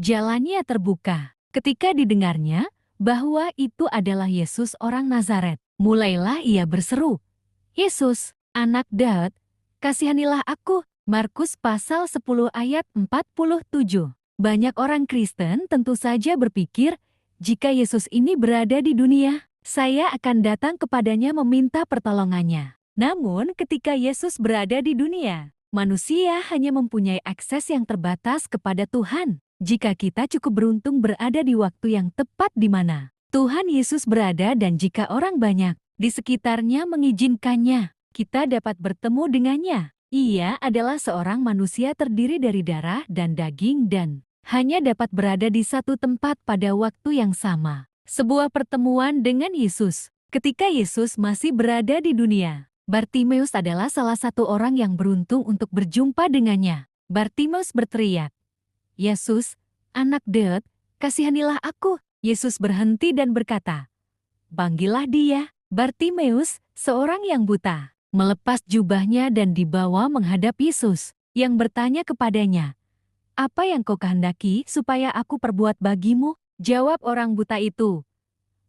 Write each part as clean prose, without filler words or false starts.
Jalannya terbuka. Ketika didengarnya bahwa itu adalah Yesus orang Nazaret, mulailah ia berseru, "Yesus, anak Daud, kasihanilah aku." Markus pasal 10 ayat 47. Banyak orang Kristen tentu saja berpikir, jika Yesus ini berada di dunia, saya akan datang kepadanya meminta pertolongannya. Namun ketika Yesus berada di dunia, manusia hanya mempunyai akses yang terbatas kepada Tuhan. Jika kita cukup beruntung berada di waktu yang tepat di mana Tuhan Yesus berada dan jika orang banyak di sekitarnya mengizinkannya, kita dapat bertemu dengannya. Ia adalah seorang manusia terdiri dari darah dan daging dan hanya dapat berada di satu tempat pada waktu yang sama. Sebuah pertemuan dengan Yesus. Ketika Yesus masih berada di dunia, Bartimeus adalah salah satu orang yang beruntung untuk berjumpa dengannya. Bartimeus berteriak, "Yesus, anak Daud, kasihanilah aku." Yesus berhenti dan berkata, "Panggillah dia." Bartimeus, seorang yang buta, melepas jubahnya dan dibawa menghadap Yesus, yang bertanya kepadanya, "Apa yang kau kehendaki supaya aku perbuat bagimu?" Jawab orang buta itu,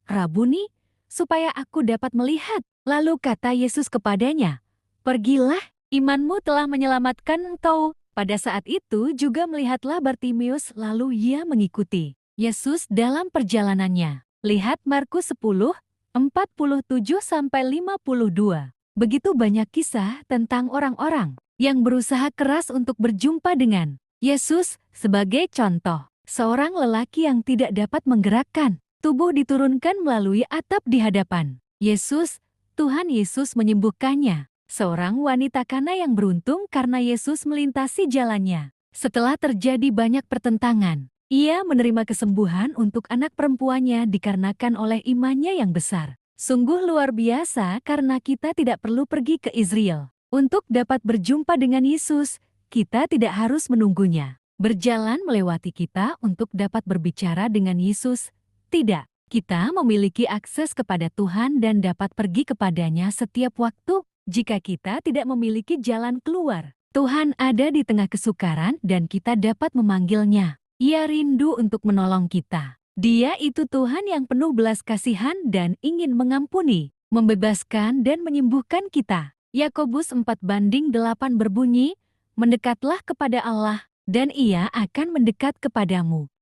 "Rabuni, supaya aku dapat melihat." Lalu kata Yesus kepadanya, "Pergilah, imanmu telah menyelamatkan engkau." Pada saat itu juga melihatlah Bartimeus lalu ia mengikuti Yesus dalam perjalanannya. Lihat Markus 10, 47-52. Begitu banyak kisah tentang orang-orang yang berusaha keras untuk berjumpa dengan Yesus. Sebagai contoh, seorang lelaki yang tidak dapat menggerakkan tubuh diturunkan melalui atap di hadapan Yesus. Tuhan Yesus menyembuhkannya. Seorang wanita Kana yang beruntung karena Yesus melintasi jalannya. Setelah terjadi banyak pertentangan, ia menerima kesembuhan untuk anak perempuannya dikarenakan oleh imannya yang besar. Sungguh luar biasa karena kita tidak perlu pergi ke Israel untuk dapat berjumpa dengan Yesus. Kita tidak harus menunggunya berjalan melewati kita untuk dapat berbicara dengan Yesus. Tidak. Kita memiliki akses kepada Tuhan dan dapat pergi kepadanya setiap waktu. Jika kita tidak memiliki jalan keluar, Tuhan ada di tengah kesukaran dan kita dapat memanggilnya. Ia rindu untuk menolong kita. Dia itu Tuhan yang penuh belas kasihan dan ingin mengampuni, membebaskan dan menyembuhkan kita. Yakobus 4:8 berbunyi, "Mendekatlah kepada Allah, dan Ia akan mendekat kepadamu."